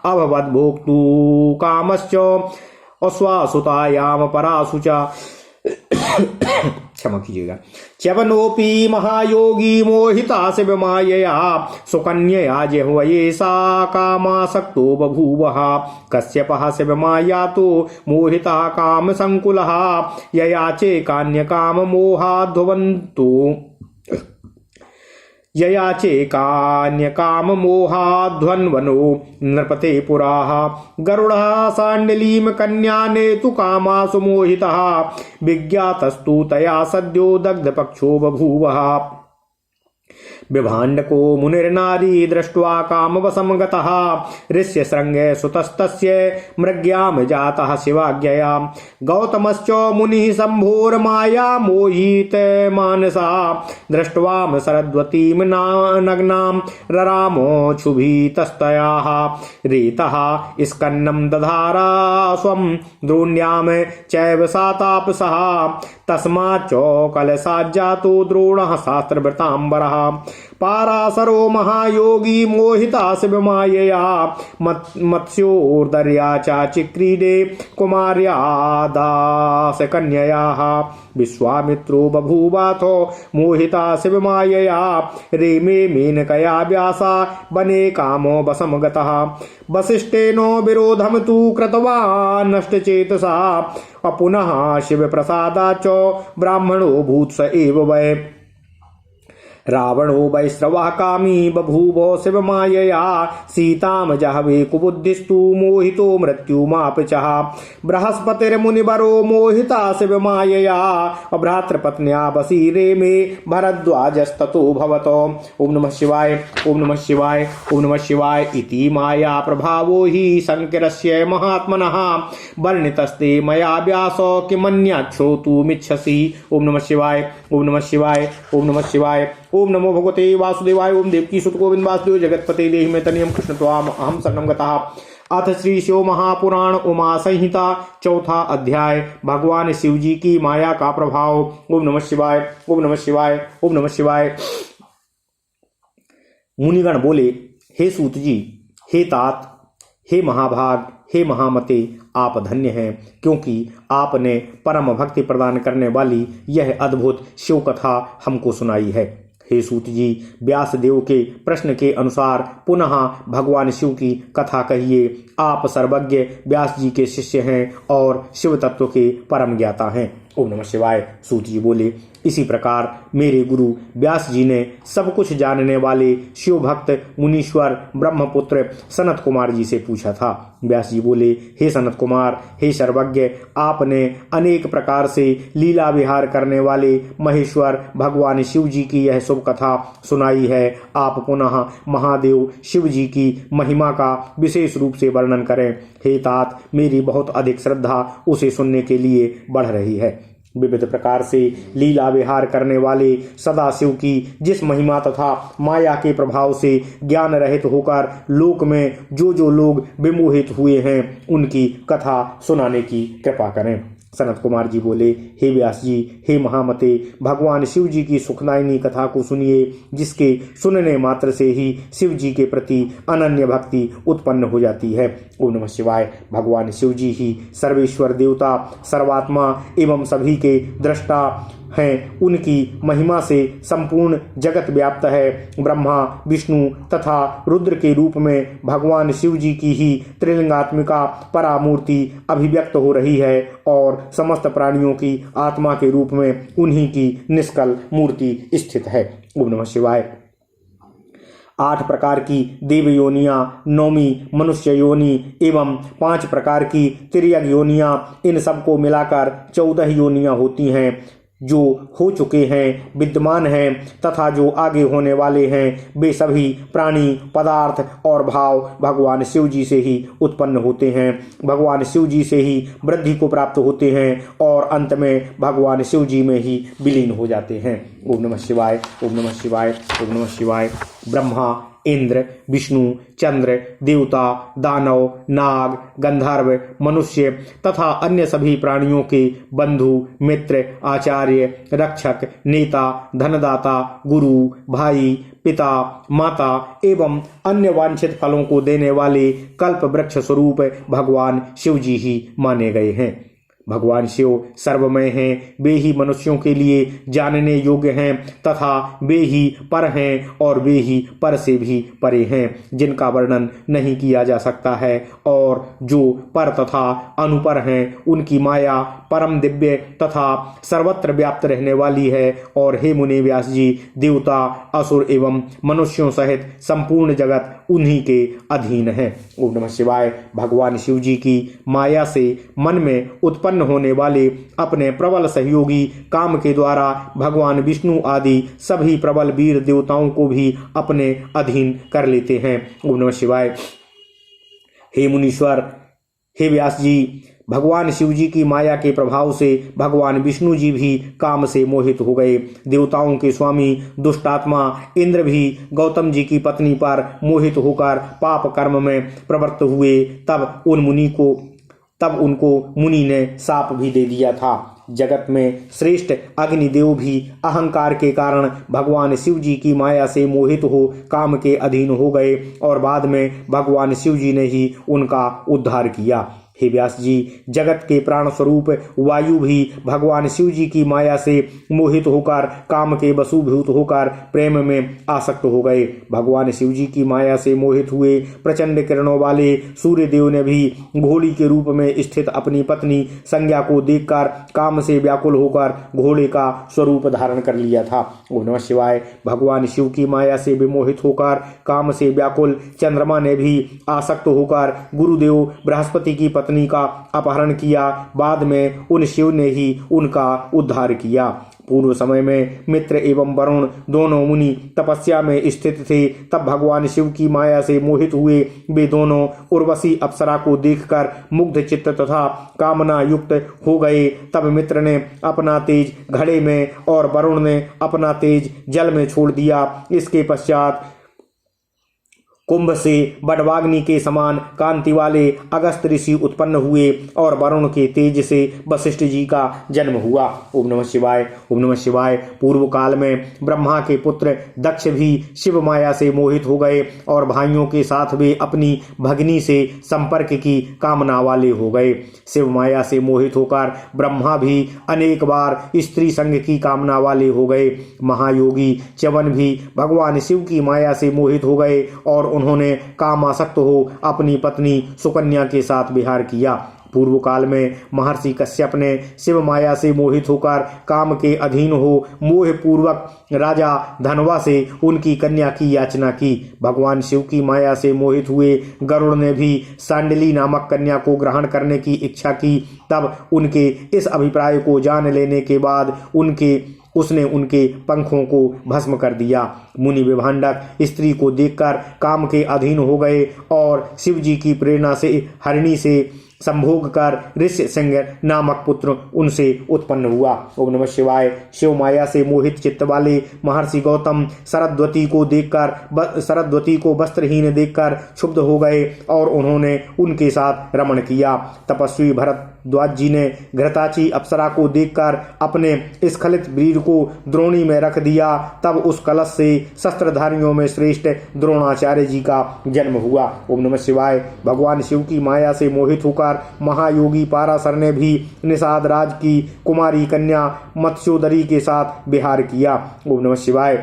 अभवत् भोक्तु कामश्च अश्वासुतायाम परासु च। क्षमा कीजिएगा। च्यवनोऽपि महायोगी मोहिता शिवमायया सुकन्यया जिह्वये सा कामासक्तो बभूवः। कश्यपः शिवमायातो मोहितः काम संकुलः ययाचे कान्यकाममोहाध्वन्वनो नृपते पुराः। गरुडः साण्डलीं कन्यानेतु कामासु मोहितः विज्ञातस्तु तया सद्यो दग्धपक्षो बभूवः। विभाण्डको मुनिर्नारी दृष्ट्वा कामवशं गतः ऋष्यशृङ्गे सुतस्तस्य मृग्यां जातः शिवाज्ञया। गौतमश्च मुनिः शम्भोर्माया मोहितमानसा दृष्ट्वां सरद्वतीं नग्नां ररामोऽच्छुभितस्तयाः। रेतः स्कन्नं दधारा स्वं द्रोण्यां चैव सा तापसः तस्माच्चौकलसाज्जातो द्रोणः शास्त्रभृताम्बरः। पाराशरो महायोगी मोहिता शिवमायया मत्स्योर्दर्या चाचिक्रीडे कुमार्या दासकन्ययाः। विश्वामित्रो बभूवाथो मोहिता शिवमायया रेमे मेनकया व्यासा वने कामो वशं गतः। वसिष्ठेनो विरोधं तु कृतवान् नष्टचेतसा अपुनः शिवप्रसादाच्च ब्राह्मणो भूत्स एव वै। रावणो वैश्रवः कामी बभूवो शिवमायया सीतां जहवे कुबुद्धिस्तु मोहितो मृत्युमापचः। बृहस्पतिर्मुनिवरो मोहिता शिवमायया भ्रातृपत्न्या वसीरे मे भरद्वाजस्ततो भवतो। ओम नमः शिवाय। ओम नमः शिवाय। ओम नमः शिवाय। इति माया प्रभावो हि शंकरस्य महात्मनः वर्णितस्ते मया व्यासो किमन्याच्छ्रोतुमिच्छसि। ओम नमः शिवाय। ओम नमः शिवाय। ओम नमः शिवाय। ओम नमो भगवते वासुदेवाय। ओम देवकी सुत गोविंद वासुदेव जगतपते देहि मे तनियम कृष्ण त्वाम अहम शरणं गतः। अथ श्री शिव महापुराण उमा संहिता चौथा अध्याय भगवान शिव जी की माया का प्रभाव। ओम नमः शिवाय। ओम नमः शिवाय। ओम नमः शिवाय। मुनिगण बोले, हे सूत जी, हे तात, हे महाभाग, हे महामते, आप धन्य हैं, क्योंकि आपने परम भक्ति प्रदान करने वाली यह अद्भुत शिव कथा हमको सुनाई है। हे सूत जी, व्यास देव के प्रश्न के अनुसार पुनः भगवान शिव की कथा कहिए। आप सर्वज्ञ व्यास जी के शिष्य हैं और शिव तत्व के परम ज्ञाता हैं। ओम नमः शिवाय। सूत जी बोले, इसी प्रकार मेरे गुरु व्यास जी ने सब कुछ जानने वाले शिव भक्त मुनीश्वर ब्रह्मपुत्र सनत कुमार जी से पूछा था। व्यास जी बोले, हे सनत कुमार, हे सर्वज्ञ, आपने अनेक प्रकार से लीला विहार करने वाले महेश्वर भगवान शिव जी की यह शुभ कथा सुनाई है। आप पुनः महादेव शिव जी की महिमा का विशेष रूप से वर्णन करें। हे तात, मेरी बहुत अधिक श्रद्धा उसे सुनने के लिए बढ़ रही है। विविध प्रकार से लीला विहार करने वाले सदाशिव की जिस महिमा तथा माया के प्रभाव से ज्ञान रहित होकर लोक में जो लोग विमोहित हुए हैं, उनकी कथा सुनाने की कृपा करें। सनत कुमार जी बोले, हे व्यास जी, हे महामते, भगवान शिव जी की सुखदायिनी कथा को सुनिए, जिसके सुनने मात्र से ही शिव जी के प्रति अनन्य भक्ति उत्पन्न हो जाती है। ओम नमः शिवाय। भगवान शिव जी ही सर्वेश्वर देवता, सर्वात्मा एवं सभी के दृष्टा हैं उनकी महिमा से संपूर्ण जगत व्याप्त है। ब्रह्मा, विष्णु तथा रुद्र के रूप में भगवान शिव जी की ही त्रिलिंगात्मिका परामूर्ति अभिव्यक्त हो रही है और समस्त प्राणियों की आत्मा के रूप में उन्हीं की निष्कल मूर्ति स्थित है। ओम नमः शिवाय। 8 प्रकार की देव योनियां, 9वीं मनुष्य योनि एवं 5 प्रकार की तिर्यक योनियां, इन सबको मिलाकर 14 योनियां होती हैं जो हो चुके हैं, विद्यमान हैं तथा जो आगे होने वाले हैं। वे सभी प्राणी, पदार्थ और भाव भगवान शिव जी से ही उत्पन्न होते हैं, भगवान शिव जी से ही वृद्धि को प्राप्त होते हैं और अंत में भगवान शिव जी में ही विलीन हो जाते हैं। ओम नमः शिवाय, ओम नमः शिवाय, ओम नमः शिवाय। ब्रह्मा, इंद्र, विष्णु, चंद्र, देवता, दानव, नाग, गंधर्व, मनुष्य तथा अन्य सभी प्राणियों के बंधु, मित्र, आचार्य, रक्षक, नेता, धनदाता, गुरु, भाई, पिता, माता एवं अन्य वांछित फलों को देने वाले कल्प वृक्ष स्वरूप भगवान शिव जी ही माने गए हैं। भगवान शिव सर्वमय हैं, वे ही मनुष्यों के लिए जानने योग्य हैं तथा वे ही पर हैं और वे ही पर से भी परे हैं, जिनका वर्णन नहीं किया जा सकता है। और जो पर तथा अनुपर हैं, उनकी माया परम दिव्य तथा सर्वत्र व्याप्त रहने वाली है। और हे मुनि व्यास जी, देवता, असुर एवं मनुष्यों सहित संपूर्ण जगत उन्हीं के अधीन है। ओम नमः शिवाय। भगवान शिव जी की माया से मन में उत्पन्न होने वाले अपने प्रबल सहयोगी काम के द्वारा भगवान विष्णु आदि सभी प्रबल वीर देवताओं को भी अपने अधीन कर लेते हैं। ओम नमः शिवाय। हे मुनीश्वर, हे व्यास जी, भगवान शिव जी की माया के प्रभाव से भगवान विष्णु जी भी काम से मोहित हो गए। देवताओं के स्वामी दुष्टात्मा इंद्र भी गौतम जी की पत्नी पर मोहित होकर पाप कर्म में प्रवृत्त हुए। तब उनको मुनि ने शाप भी दे दिया था। जगत में श्रेष्ठ अग्निदेव भी अहंकार के कारण भगवान शिव जी की माया से मोहित हो काम के अधीन हो गए और बाद में भगवान शिव जी ने ही उनका उद्धार किया। हे व्यास जी, जगत के प्राण स्वरूप वायु भी भगवान शिव जी की माया से मोहित होकर काम के वशीभूत होकर प्रेम में आसक्त हो गए। भगवान शिव जी की माया से मोहित हुए प्रचंड किरणों वाले सूर्य देव ने भी घोड़ी के रूप में स्थित अपनी पत्नी संज्ञा को देखकर काम से व्याकुल होकर घोड़े का स्वरूप धारण कर लिया था। ओम नमः शिवाय। भगवान शिव की माया से विमोहित होकर काम से व्याकुल चंद्रमा ने भी आसक्त होकर गुरुदेव बृहस्पति की पत्नी का अपहरण किया। बाद में उन शिव ने ही उनका उद्धार किया। पूर्व समय में मित्र एवं वरुण दोनों मुनि तपस्या में स्थित थे। तब भगवान शिव की माया से मोहित हुए वे दोनों उर्वशी अप्सरा को देखकर मुग्ध चित्त तथा कामना युक्त हो गए। तब मित्र ने अपना तेज घड़े में और वरुण ने अपना तेज जल में छोड़ दिया। इसके पश्चात कुंभ से बडवाग्नि के समान कांति वाले अगस्त ऋषि उत्पन्न हुए और वरुण के तेज से वशिष्ठ जी का जन्म हुआ। ओम नमः शिवाय, ओम नमः शिवाय। पूर्व काल में ब्रह्मा के पुत्र दक्ष भी शिव माया से मोहित हो गए और भाइयों के साथ वे अपनी भगनी से संपर्क की कामना वाले हो गए। शिव माया से मोहित होकर ब्रह्मा भी अनेक बार स्त्री संग की कामना वाले हो गए। महायोगी च्यवन भी भगवान शिव की माया से मोहित हो गए और उन्होंने कामासक्त हो अपनी पत्नी सुकन्या के साथ विहार किया। पूर्व काल में महर्षि कश्यप ने शिव माया से मोहित होकर काम के अधीन हो मोह पूर्वक राजा धनवा से उनकी कन्या की याचना की। भगवान शिव की माया से मोहित हुए गरुड़ ने भी सांडली नामक कन्या को ग्रहण करने की इच्छा की। तब उनके इस अभिप्राय को जान लेने के बाद उसने उनके पंखों को भस्म कर दिया। मुनि विभांडक स्त्री को देखकर काम के अधीन हो गए और शिव जी की प्रेरणा से हरिणी से संभोग कर ऋष्य सिंह नामक पुत्र उनसे उत्पन्न हुआ। ओम नमः शिवाय। शिव माया से मोहित चित्त वाले महर्षि गौतम सरस्वती को वस्त्रहीन देखकर क्षुब्ध हो गए और उन्होंने उनके साथ रमण किया। तपस्वी भरद्वाज जी ने घृताची अप्सरा को देखकर अपने स्खलित वीर को द्रोणी में रख दिया। तब उस कलश से शस्त्रधारियों में श्रेष्ठ द्रोणाचार्य जी का जन्म हुआ। ओम नमः शिवाय। भगवान शिव की माया से मोहित होकर प्रकार महायोगी पाराशर ने भी निषाद राज की कुमारी कन्या मत्स्योदरी के साथ विहार किया। ओम नमः शिवाय।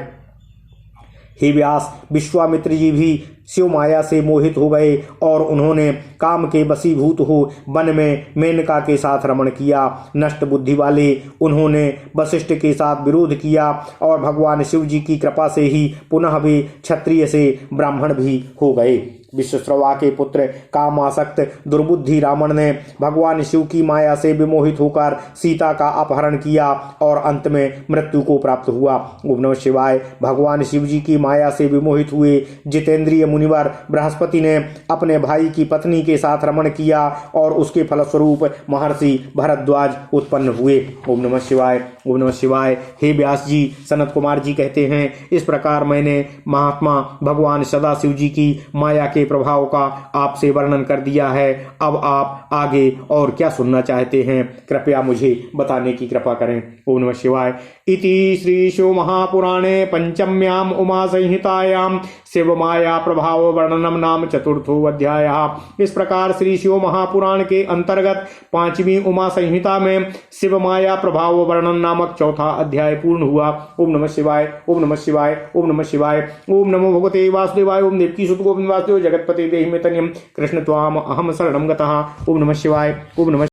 हे व्यास, विश्वामित्र जी भी शिव माया से मोहित हो गए और उन्होंने काम के वशीभूत हो वन में मेनका के साथ रमण किया। नष्ट बुद्धि वाले उन्होंने वशिष्ठ के साथ विरोध किया और भगवान शिव जी की कृपा से ही पुनः वे क्षत्रिय से ब्राह्मण भी हो गए। विश्वश्रवा के पुत्र कामासक्त दुर्बुद्धि रावण ने भगवान शिव की माया से विमोहित होकर सीता का अपहरण किया और अंत में मृत्यु को प्राप्त हुआ। ओम नमः शिवाय। भगवान शिव जी की माया से विमोहित हुए जितेंद्रिय मुनिवर बृहस्पति ने अपने भाई की पत्नी के साथ रमण किया और उसके फलस्वरूप महर्षि भरद्वाज उत्पन्न हुए। ओम नमः शिवाय। ओम नमः शिवाय। हे व्यास जी, सनत कुमार जी कहते हैं, इस प्रकार मैंने महात्मा भगवान सदाशिव जी की माया के प्रभाव का आपसे वर्णन कर दिया है। अब आप आगे और क्या सुनना चाहते हैं, कृपया मुझे बताने की कृपा करें। ओम नमः शिवाय। इति श्री शिव महापुराणे पंचम्याम उमा संहितायाम शिव माया प्रभाव वर्णनम नाम चतुर्थो अध्यायः। इस प्रकार श्री शिव महापुराण के अंतर्गत 5वीं उमा संहिता में शिव माया प्रभाव वर्णन नामक चौथा अध्याय पूर्ण हुआ। ओम नमः शिवाय। ओम नमः शिवाय। ओम नमः शिवाय। ओम नमो भगवते वासुदेवाय। ओम देवकी सुत गोविंद वासुदेव जगतपते देहि मे तन्यम कृष्ण त्वाम अहम शरणं गतः। ओम नमः शिवाय। ओम नमः